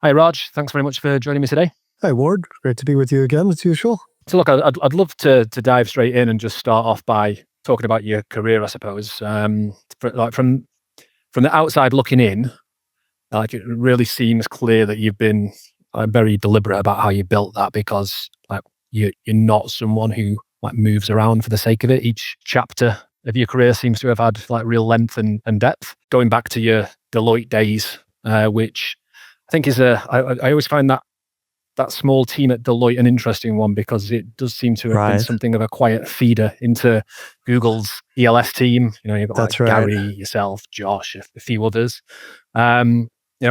Hi, Raj. Thanks very much for joining me today. Hi, Ward. Great to be with you again, as usual. So, look, I'd love to dive straight in and just start off by talking about your career, I suppose. From the outside looking in, like it really seems clear that you've been very deliberate about how you built that because like you're not someone who like moves around for the sake of it. Each chapter of your career seems to have had like real length and depth. Going back to your Deloitte days, which I think is I always find that small team at Deloitte an interesting one because it does seem to have been Right. something of a quiet feeder into Google's ELS team. You've got like That's right. Gary, yourself, Josh, a few others.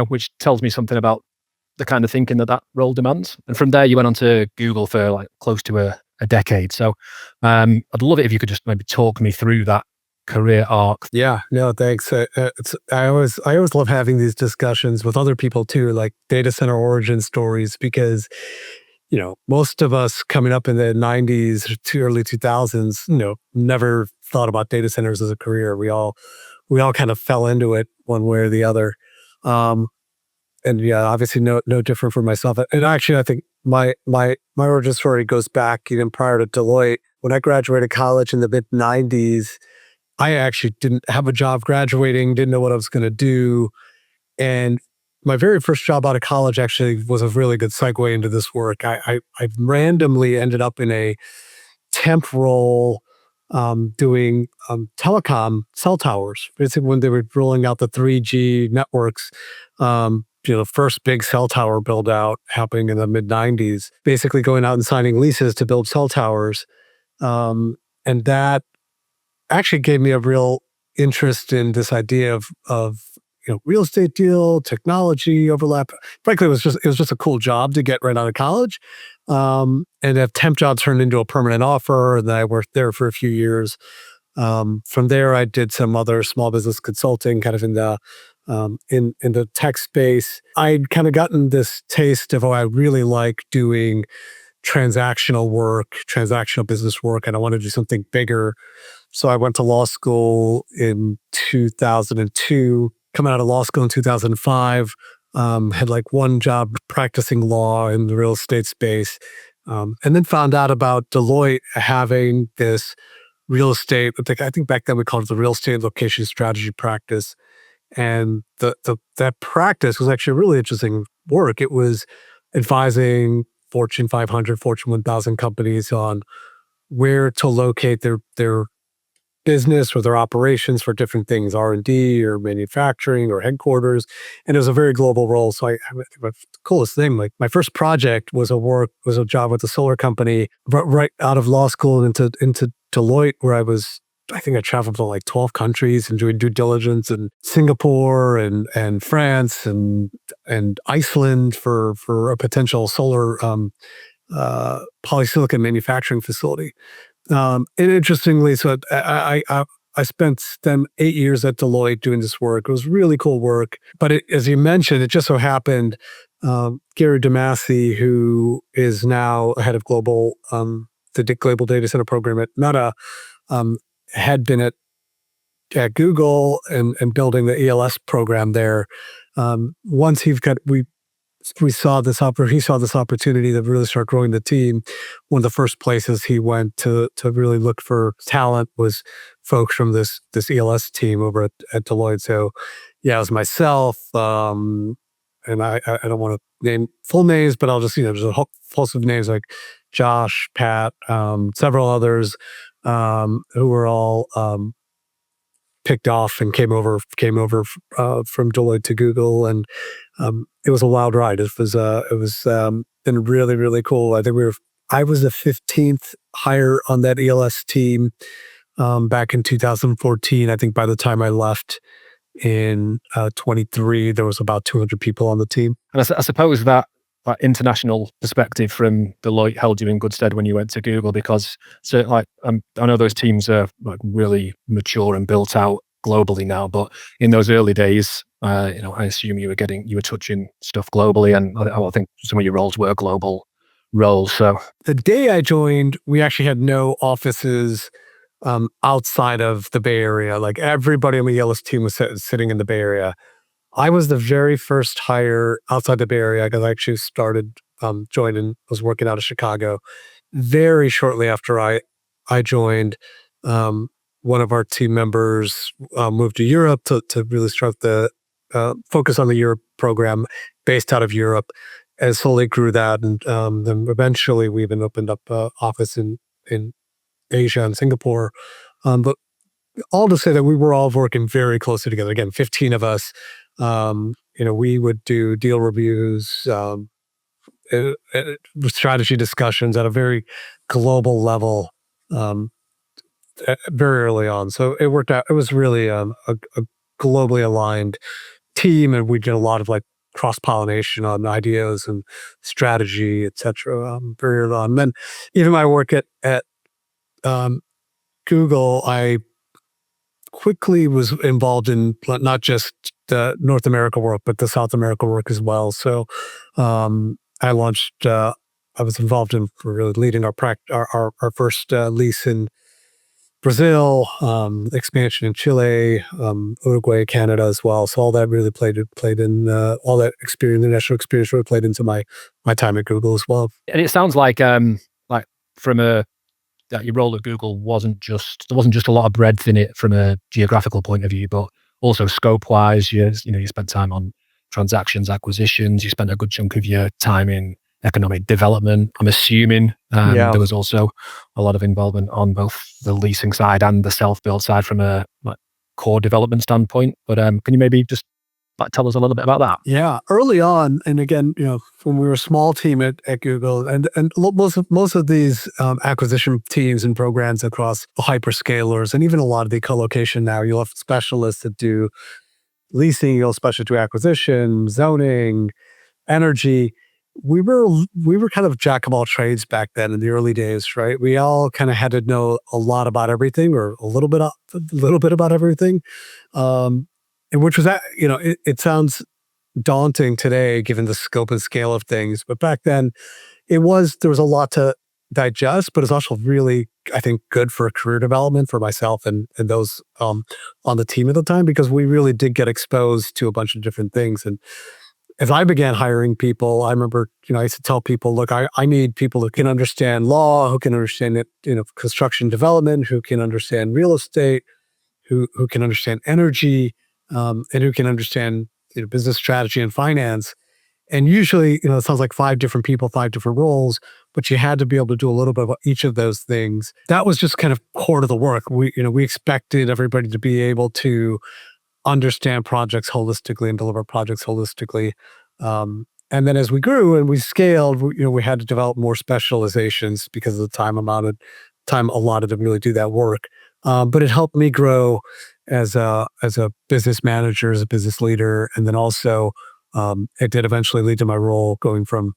Which tells me something about the kind of thinking that role demands. And from there, you went on to Google for like close to a decade. So I'd love it if you could just maybe talk me through that career arc. Yeah. No, thanks. I always love having these discussions with other people too, like data center origin stories, because most of us coming up in the '90s to early 2000s, never thought about data centers as a career. We all kind of fell into it one way or the other. Um, and yeah, obviously no different for myself. And actually, I think my origin story goes back even prior to Deloitte. When I graduated college in the mid '90s, I actually didn't have a job graduating, didn't know what I was going to do. And my very first job out of college actually was a really good segue into this work. I randomly ended up in a temp role doing telecom cell towers. Basically, when they were rolling out the 3G networks, the first big cell tower build out happening in the mid 90s, basically going out and signing leases to build cell towers. And that actually gave me a real interest in this idea of real estate deal, technology overlap. Frankly, it was just a cool job to get right out of college. And that temp job turned into a permanent offer, and then I worked there for a few years. From there, I did some other small business consulting, kind of in the tech space. I'd kind of gotten this taste of, I really like doing transactional work, transactional business work, and I want to do something bigger. So I went to law school in 2002. Coming out of law school in 2005, had like one job practicing law in the real estate space, and then found out about Deloitte having this real estate. I think back then we called it the real estate location strategy practice, and that practice was actually really interesting work. It was advising Fortune 500, Fortune 1000 companies on where to locate their business or their operations for different things, R&D or manufacturing or headquarters. And it was a very global role. So I think the coolest thing, like my first project was a job with a solar company right out of law school into Deloitte, where I think I traveled to like 12 countries and doing due diligence in Singapore and France and Iceland for a potential solar polysilicon manufacturing facility. And interestingly, so I spent then 8 years at Deloitte doing this work. It was really cool work. But as you mentioned, it just so happened Gary Massey, who is now head of the global data center program at Meta, had been at Google and building the ELS program there. Once he saw this opportunity to really start growing the team. One of the first places he went to really look for talent was folks from this ELS team over at Deloitte. So yeah, it was myself, and I don't want to name full names, but I'll just there's a whole host of names like Josh, Pat, several others who were all picked off and came over from Deloitte to Google, and it was a wild ride. It was been really, really cool. I was the 15th hire on that ELS team back in 2014. I think by the time I left in 23, there was about 200 people on the team. And I suppose that international perspective from Deloitte held you in good stead when you went to Google because I know those teams are like really mature and built out globally now, but in those early days, I assume you were touching stuff globally, and I think some of your roles were global roles. So the day I joined, we actually had no offices outside of the Bay Area. Like everybody on the ELS team was sitting in the Bay Area. I was the very first hire outside the Bay Area because I actually was working out of Chicago. Very shortly after I joined, um, one of our team members moved to Europe to really start the focus on the Europe program based out of Europe, and slowly grew that. And then eventually we even opened up an office in Asia and Singapore. But all to say that we were all working very closely together. Again, 15 of us. We would do deal reviews, strategy discussions at a very global level, very early on. So it worked out. It was really a globally aligned team, and we did a lot of like cross-pollination on ideas and strategy, et cetera, very early on. And then even my work at Google, I quickly was involved in not just the North America work, but the South America work as well. So I was involved in really leading our first lease in Brazil, expansion in Chile, Uruguay, Canada as well. So all that really played in all that experience, international experience, really played into my time at Google as well. And it sounds like from that your role at Google wasn't just a lot of breadth in it from a geographical point of view, but also scope wise. You spent time on transactions, acquisitions. You spent a good chunk of your time in economic development. I'm assuming there was also a lot of involvement on both the leasing side and the self-build side from a core development standpoint. But can you maybe just tell us a little bit about that? Yeah, early on, and again, when we were a small team at Google, and most of these acquisition teams and programs across the hyperscalers, and even a lot of the co-location now, you'll have specialists that do leasing, you'll specialists do acquisition, zoning, energy. We were kind of jack of all trades back then in the early days, right? We all kind of had to know a lot about everything, or a little bit about everything. And which was that, it sounds daunting today given the scope and scale of things, but back then there was a lot to digest, but it's also really, I think, good for career development for myself and those on the team at the time, because we really did get exposed to a bunch of different things. And as I began hiring people, I remember, I used to tell people, look, I need people who can understand law, who can understand construction development, who can understand real estate, who can understand energy, and who can understand business strategy and finance. And usually, it sounds like 5 different people, 5 different roles, but you had to be able to do a little bit of each of those things. That was just kind of core to the work. We expected everybody to be able to understand projects holistically and deliver projects holistically. And then as we grew and we scaled, we had to develop more specializations because of the time allotted to really do that work. But it helped me grow as a business manager, as a business leader, and then also it did eventually lead to my role going from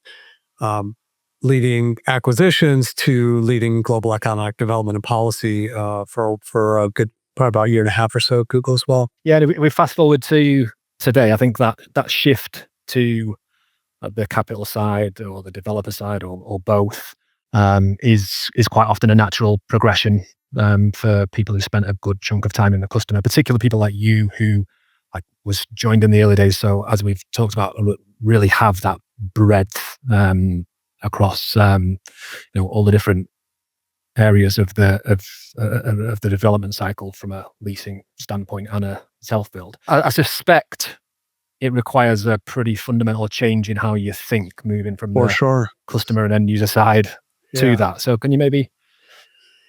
leading acquisitions to leading global economic development and policy for a good probably about a year and a half or so at Google as well. Yeah, and we fast forward to today. I think that shift to the capital side or the developer side or both is quite often a natural progression for people who spent a good chunk of time in the customer, particularly people like you who was joined in the early days. So as we've talked about, really have that breadth across all the different areas of the development cycle from a leasing standpoint and a self-build. I suspect it requires a pretty fundamental change in how you think, moving from the customer and end user side to that. So can you maybe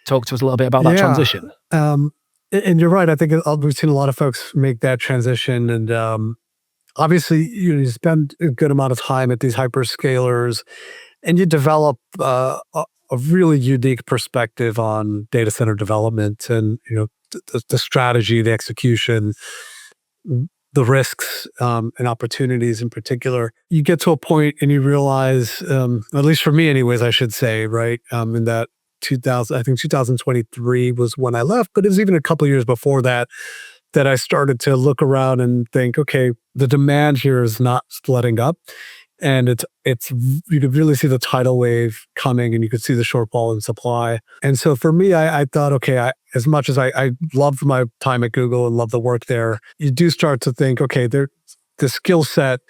talk to us a little bit about that transition? And you're right. I think we've seen a lot of folks make that transition. And obviously, you spend a good amount of time at these hyperscalers and you develop a really unique perspective on data center development and, the strategy, the execution, the risks and opportunities in particular. You get to a point and you realize, at least for me anyways, I should say, right, in that 2023 was when I left, but it was even a couple of years before that I started to look around and think, okay, the demand here is not letting up. And it's you could really see the tidal wave coming and you could see the shortfall in supply. And so for me, I thought, okay, as much as I loved my time at Google and loved the work there, you do start to think, okay, there's the skill set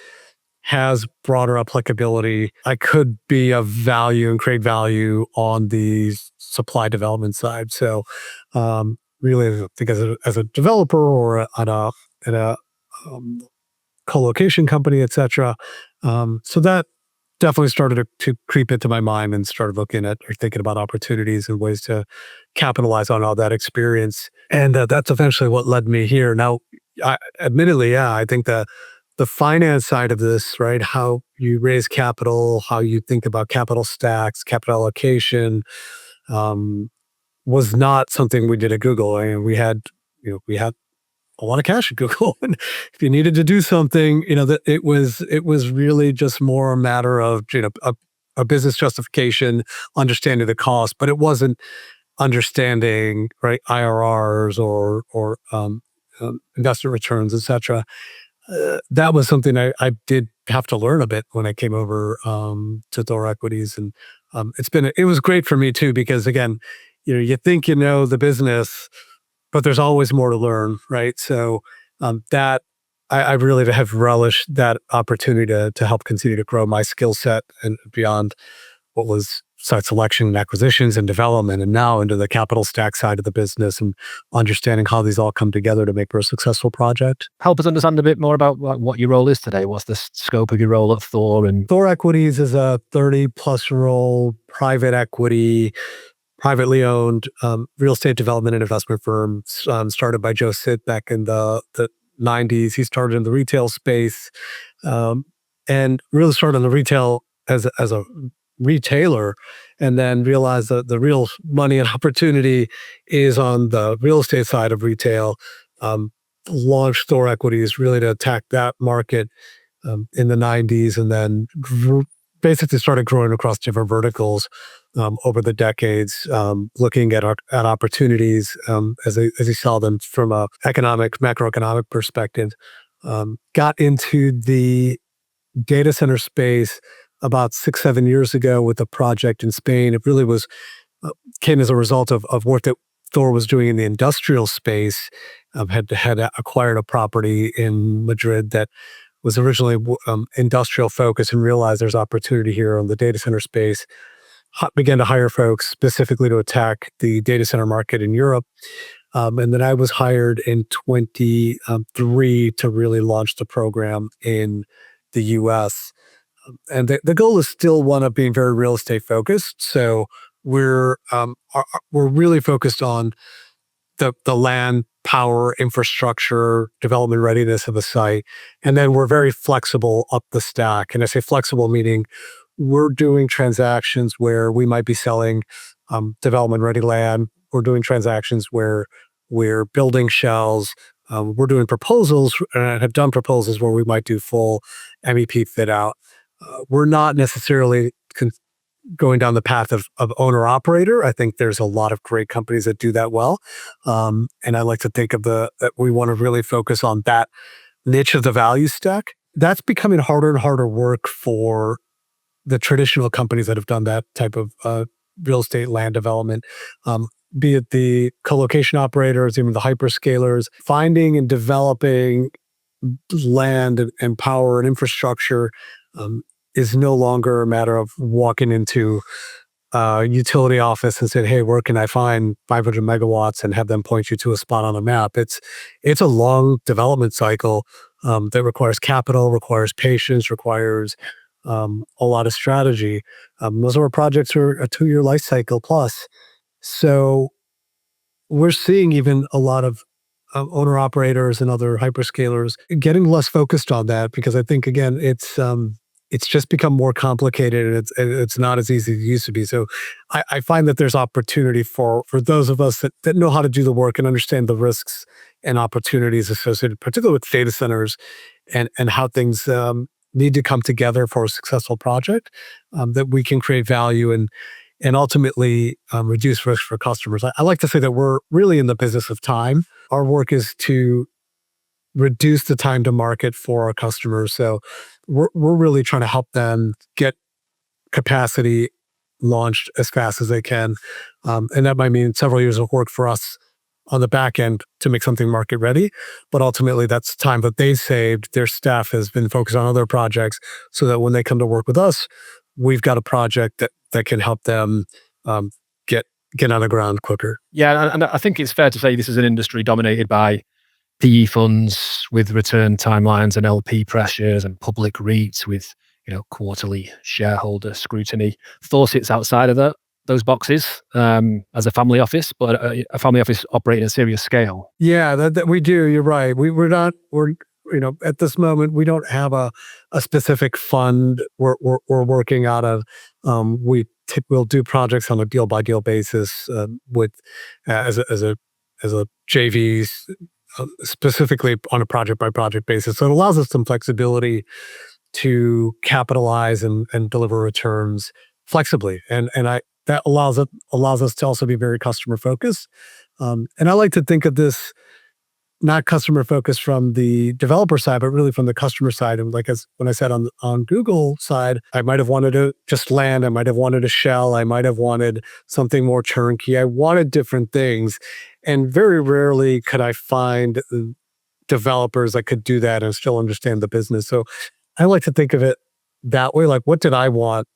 has broader applicability. I could be of value and create value on the supply development side. So, really, I think as a developer or at a co-location company, etc. So that definitely started to creep into my mind and started looking at or thinking about opportunities and ways to capitalize on all that experience. And that's eventually what led me here. Now, admittedly, yeah, I think the finance side of this, right? How you raise capital, how you think about capital stacks, capital allocation, was not something we did at Google. And we had a lot of cash at Google, and if you needed to do something, that it was really just more a matter of a business justification, understanding the cost, but it wasn't understanding right IRRs or investment returns, etc. That was something I did have to learn a bit when I came over to Thor Equities, and it was great for me too because again, you think you know the business, but there's always more to learn, right? So that I really have relished that opportunity to help continue to grow my skill set and beyond what was site selection and acquisitions and development, and now into the capital stack side of the business and understanding how these all come together to make for a successful project. Help us understand a bit more about what your role is today. What's the scope of your role at Thor? And Thor Equities is a 30-plus-year-old private equity, privately owned real estate development and investment firm started by Joe Sitt back in the 90s. He started in the retail space and really started in the retail as a retailer, and then realized that the real money and opportunity is on the real estate side of retail. Launched Thor Equities really to attack that market in the 90s, and then basically started growing across different verticals over the decades, looking at opportunities as he saw them from a macroeconomic perspective. Got into the data center space about 6-7 years ago with a project in Spain. It really came as a result of work that Thor was doing in the industrial space. Had acquired a property in Madrid that was originally industrial focused and realized there's opportunity here on the data center space. Began to hire folks specifically to attack the data center market in Europe. And then I was hired in 23 to really launch the program in the US. And the goal is still one of being very real estate focused. So we're really focused on the land, power, infrastructure, development readiness of a site. And then we're very flexible up the stack. And I say flexible meaning we're doing transactions where we might be selling development ready land. We're doing transactions where we're building shells. We're doing proposals and have done proposals where we might do full MEP fit out. We're not necessarily going down the path of owner operator. I think there's a lot of great companies that do that well. And I like to think of that we want to really focus on that niche of the value stack. That's becoming harder and harder work for the traditional companies that have done that type of real estate land development, be it the co-location operators, even the hyperscalers. Finding and developing land and power and infrastructure is no longer a matter of walking into a utility office and saying, hey, where can I find 500 megawatts and have them point you to a spot on a map. It's a long development cycle that requires capital, requires patience, requires a lot of strategy. Most of our projects are a 2-year life cycle plus. So we're seeing even a lot of owner operators and other hyperscalers getting less focused on that because I think, again, it's just become more complicated and it's not as easy as it used to be. So I find that there's opportunity for those of us that know how to do the work and understand the risks and opportunities associated, particularly with data centers and how things need to come together for a successful project, that we can create value and ultimately reduce risk for customers. I like to say that we're really in the business of time. Our work is to reduce the time to market for our customers. So we're really trying to help them get capacity launched as fast as they can. And that might mean several years of work for us on the back end to make something market ready. But ultimately, that's time that they saved. Their staff has been focused on other projects so that when they come to work with us, we've got a project that can help them get on the ground quicker. Yeah, and I think it's fair to say this is an industry dominated by PE funds with return timelines and LP pressures and public REITs with quarterly shareholder scrutiny. Thor sits outside of those boxes as a family office, but a family office operating at a serious scale. Yeah, that we do. You're right. We're at this moment we don't have a specific fund we're working out of. We'll do projects on a deal by deal basis with as a JVs. Specifically on a project by project basis. So it allows us some flexibility to capitalize and deliver returns flexibly. And that allows us to also be very customer focused. And I like to think of this not customer focused from the developer side, but really from the customer side. And when I said on Google side, I might have wanted to just land, I might have wanted a shell, I might have wanted something more turnkey. I wanted different things. And very rarely could I find developers that could do that and still understand the business. So I like to think of it that way. Like, what did I want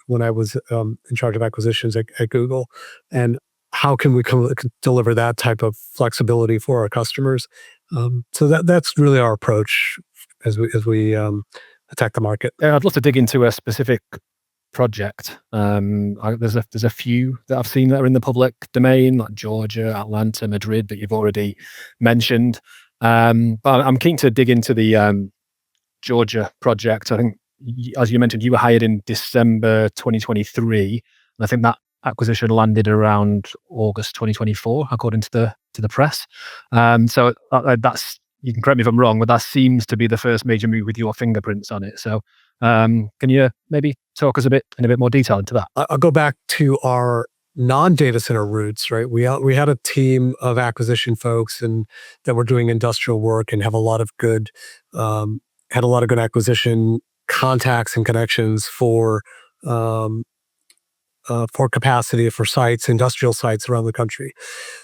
when I was in charge of acquisitions at Google? And how can we deliver that type of flexibility for our customers? So that's really our approach as we attack the market. Yeah, I'd love to dig into a specific project. There's a few that I've seen that are in the public domain, like Georgia, Atlanta, Madrid, that you've already mentioned. But I'm keen to dig into the Georgia project. I think, as you mentioned, you were hired in December 2023, and I think that acquisition landed around August 2024, according to the press. So that's, you can correct me if I'm wrong, but that seems to be the first major move with your fingerprints on it. So can you maybe talk us in a bit more detail into that? I'll go back to our non-data center roots, right? We had a team of acquisition folks and that were doing industrial work and have a lot of good acquisition contacts and connections for capacity for sites, industrial sites around the country.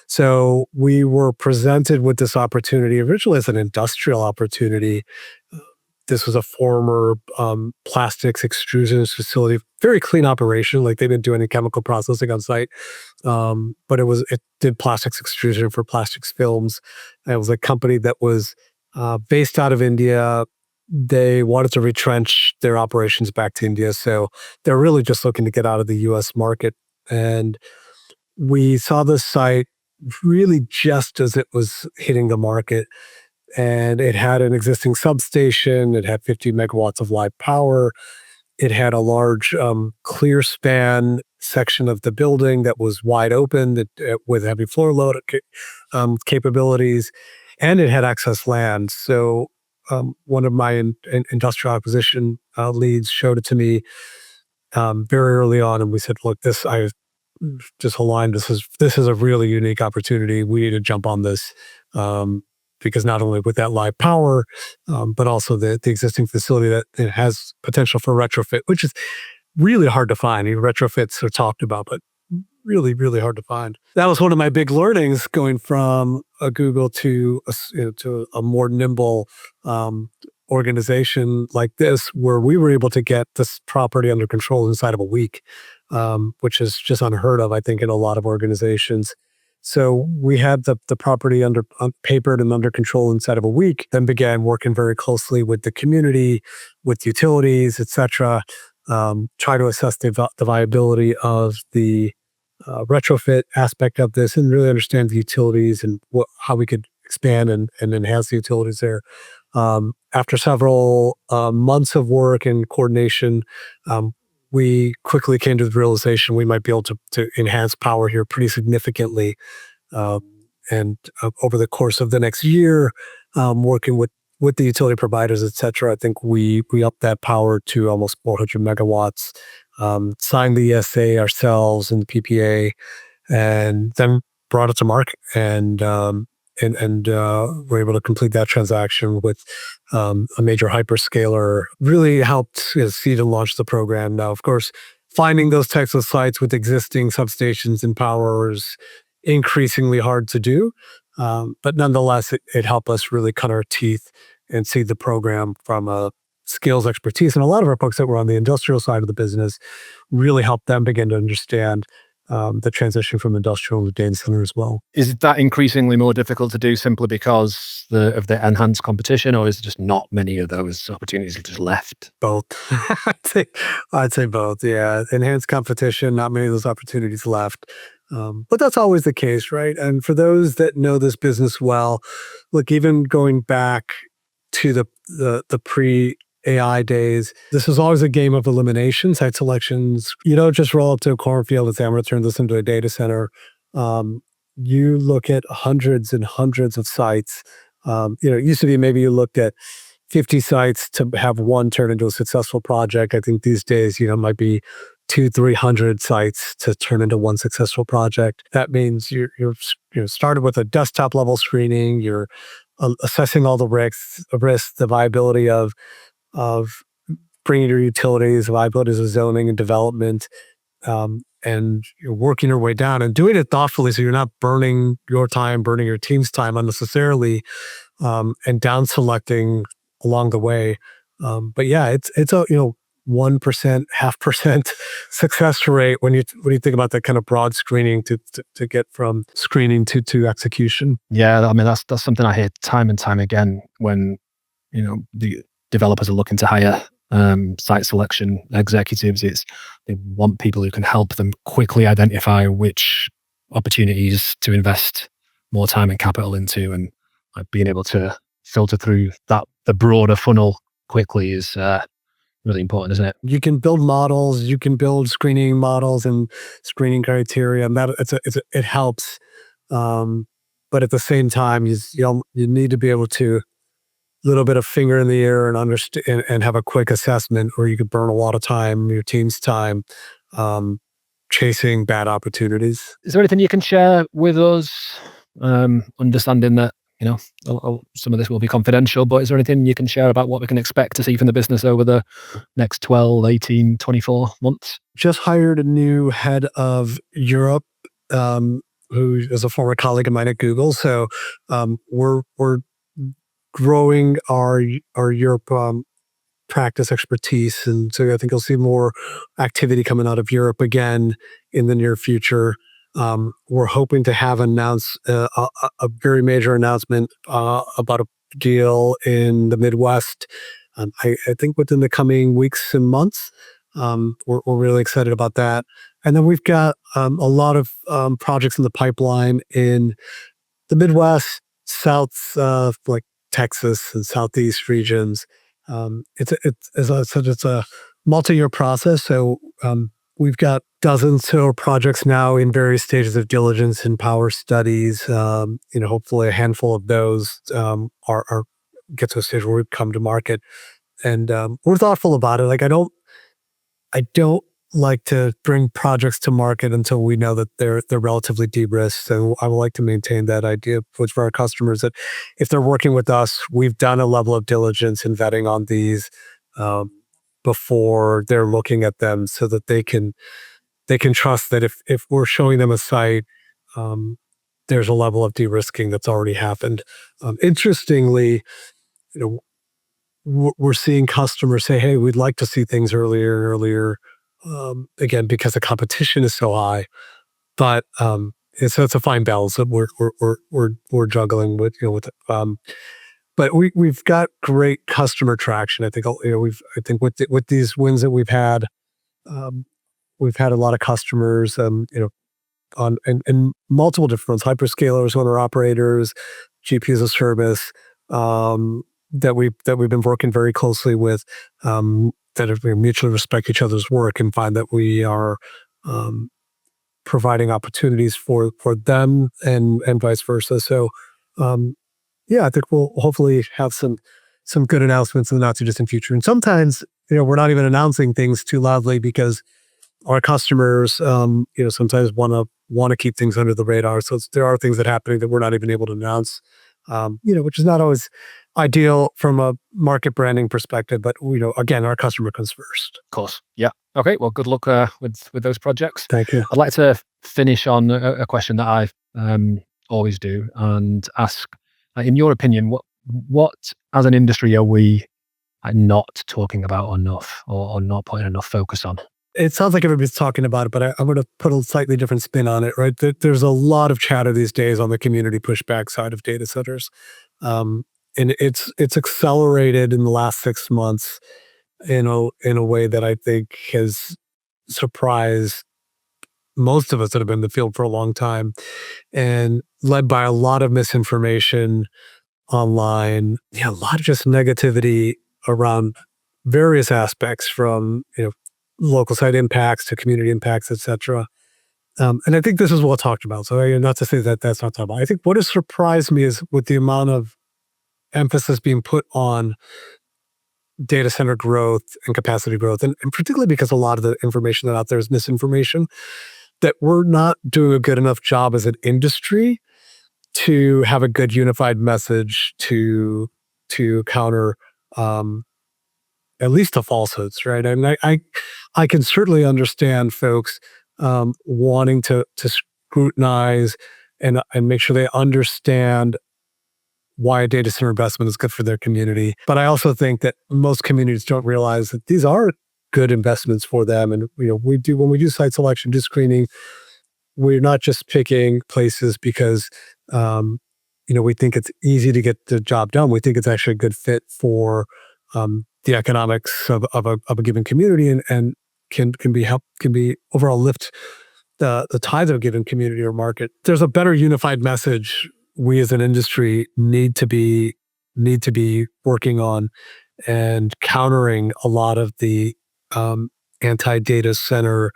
So we were presented with this opportunity originally as an industrial opportunity. This was a former plastics extrusion facility, very clean operation. Like, they didn't do any chemical processing on site, but it did plastics extrusion for plastics films. It was a company that was based out of India. They wanted to retrench their operations back to India, so they're really just looking to get out of the U.S. market. And we saw this site really just as it was hitting the market. And it had an existing substation. It had 50 megawatts of live power. It had a large clear span section of the building that was wide open with heavy floor load capabilities. And it had excess land. So one of my industrial acquisition leads showed it to me very early on. And we said, look, I just aligned. This is a really unique opportunity. We need to jump on this. Because not only with that live power, but also the existing facility that it has potential for retrofit, which is really hard to find. Retrofits are talked about, but really, really hard to find. That was one of my big learnings going from a Google to a more nimble organization like this, where we were able to get this property under control inside of a week, which is just unheard of, I think, in a lot of organizations. So we had the property papered and under control inside of a week, then began working very closely with the community, with utilities, et cetera, try to assess the viability of the retrofit aspect of this and really understand the utilities and how we could expand and enhance the utilities there. After several months of work and coordination, we quickly came to the realization we might be able to enhance power here pretty significantly. And over the course of the next year, working with the utility providers, et cetera, I think we upped that power to almost 400 megawatts, signed the ESA ourselves and the PPA, and then brought it to market. And we're able to complete that transaction with a major hyperscaler. Really helped seed and launch the program. Now, of course, finding those types of sites with existing substations and powers increasingly hard to do. But nonetheless, it helped us really cut our teeth and see the program from a skills expertise. And a lot of our folks that were on the industrial side of the business really helped them begin to understand the transition from industrial to data center as well. Is that increasingly more difficult to do simply because of the enhanced competition, or is it just not many of those opportunities have just left? Both. I'd say both. Yeah, enhanced competition, not many of those opportunities left. But that's always the case, right? And for those that know this business well, look, even going back to the pre-AI days, this was always a game of elimination, site selections. You don't just roll up to a cornfield and say, I'm going to turn this into a data center. You look at hundreds and hundreds of sites. It used to be maybe you looked at 50 sites to have one turn into a successful project. I think these days, it might be 200-300 sites to turn into one successful project. That means you're started with a desktop level screening. You're assessing all the risks, the viability of bringing your utilities, the viabilities of zoning and development, and you're working your way down and doing it thoughtfully, so you're not burning your time, burning your team's time unnecessarily, and down selecting along the way. But yeah, it's a 1%, 0.5% success rate when you think about that kind of broad screening to get from screening to execution. Yeah, I mean that's something I hear time and time again when the developers are looking to hire site selection executives. They want people who can help them quickly identify which opportunities to invest more time and capital into, and being able to filter through the broader funnel quickly is really important, isn't it? You can build models, you can build screening models and screening criteria, and that it helps. But at the same time, you need to be able to little bit of finger in the air and understand and have a quick assessment, or you could burn a lot of time, your team's time, chasing bad opportunities. Is there anything you can share with us, understanding that some of this will be confidential, but is there anything you can share about what we can expect to see from the business over the next 12, 18, 24 months? Just hired a new head of Europe, who is a former colleague of mine at Google. So we're growing our Europe practice expertise, and so I think you'll see more activity coming out of Europe again in the near future. We're hoping to have a very major announcement about a deal in the Midwest. I think within the coming weeks and months. We're really excited about that. And then we've got a lot of projects in the pipeline in the Midwest, South, like Texas and Southeast regions. As I said, it's a multi-year process. So we've got dozens of projects now in various stages of diligence and power studies. Hopefully a handful of those are get to a stage where we come to market, and we're thoughtful about it. Like I don't like to bring projects to market until we know that they're relatively de-risked. So I would like to maintain that idea for our customers that if they're working with us, we've done a level of diligence and vetting on these before they're looking at them, so that they can trust that if we're showing them a site, there's a level of de-risking that's already happened. Interestingly, we're seeing customers say, "Hey, we'd like to see things earlier and earlier." Again, because the competition is so high, but it's a fine balance that we're juggling with. But we've got great customer traction. I think with these wins that we've had a lot of customers. On multiple different ones, hyperscalers, owner operators, GPU as a service, that we've been working very closely with, that we mutually respect each other's work and find that we are providing opportunities for them and vice versa. So I think we'll hopefully have some good announcements in the not too distant future. And sometimes we're not even announcing things too loudly because our customers sometimes want to keep things under the radar. So there are things that are happening that we're not even able to announce, which is not always ideal from a market branding perspective. But again, our customer comes first. Of course. Yeah. Okay. Well, good luck with those projects. Thank you. I'd like to finish on a question that I always do and ask, in your opinion, what as an industry are we not talking about enough or not putting enough focus on? It sounds like everybody's talking about it, but I'm going to put a slightly different spin on it, right? There's a lot of chatter these days on the community pushback side of data centers. And it's accelerated in the last 6 months in a way that I think has surprised most of us that have been in the field for a long time, and led by a lot of misinformation online. Yeah, a lot of just negativity around various aspects, from local site impacts to community impacts, etc. And I think this is well talked about. So not to say that that's not talked about. I think what has surprised me is with the amount of emphasis being put on data center growth and capacity growth, and particularly because a lot of the information that out there is misinformation, that we're not doing a good enough job as an industry to have a good unified message to counter at least the falsehoods, right? I mean, I can certainly understand folks wanting to scrutinize and make sure they understand why a data center investment is good for their community. But I also think that most communities don't realize that these are good investments for them. And when we do site selection, do screening, we're not just picking places because we think it's easy to get the job done. We think it's actually a good fit for the economics of a given community, and can be overall lift the tides of a given community or market. There's a better unified message we as an industry need to be working on, and countering a lot of the anti-data center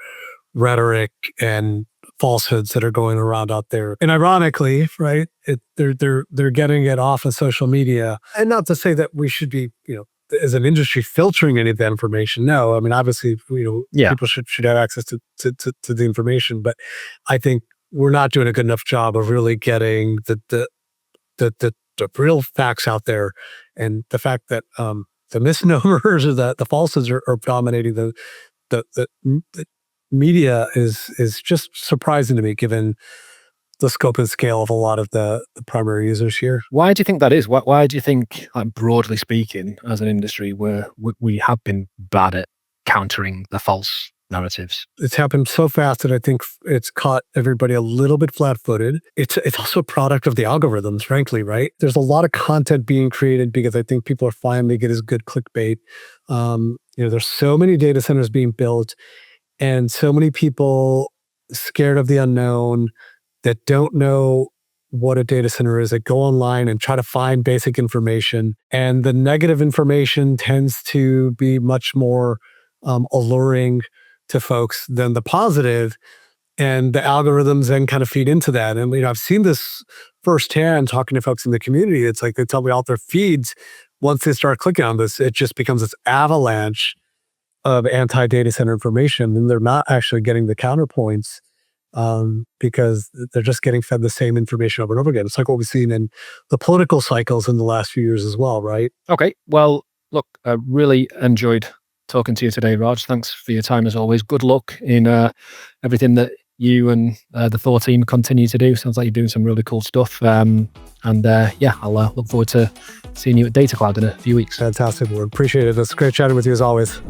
rhetoric and falsehoods that are going around out there. And ironically, right, they're getting it off of social media. And not to say that we should be, as an industry, filtering any of that information. No, I mean, obviously, people should have access to the information. But I think we're not doing a good enough job of really getting the real facts out there, and the fact that the misnomers or the falsehoods are dominating the media is just surprising to me, given the scope and scale of a lot of the primary users here. Why do you think that is? Why do you think, broadly speaking, as an industry, we have been bad at countering the false narratives? It's happened so fast that I think it's caught everybody a little bit flat-footed. It's also a product of the algorithms, frankly, right? There's a lot of content being created because I think people are finally getting good clickbait. There's so many data centers being built, and so many people scared of the unknown that don't know what a data center is, that go online and try to find basic information. And the negative information tends to be much more alluring to folks than the positive. And the algorithms then kind of feed into that. And I've seen this firsthand talking to folks in the community. It's like they tell me all their feeds, once they start clicking on this, it just becomes this avalanche of anti-data center information, and they're not actually getting the counterpoints because they're just getting fed the same information over and over again. It's like what we've seen in the political cycles in the last few years as well, right? Okay. Well, look, I really enjoyed talking to you today, Raj. Thanks for your time as always. Good luck in everything that you and the Thor team continue to do. Sounds like you're doing some really cool stuff. I'll look forward to seeing you at Data Cloud in a few weeks. Fantastic, Ward. Appreciate it. It's great chatting with you as always.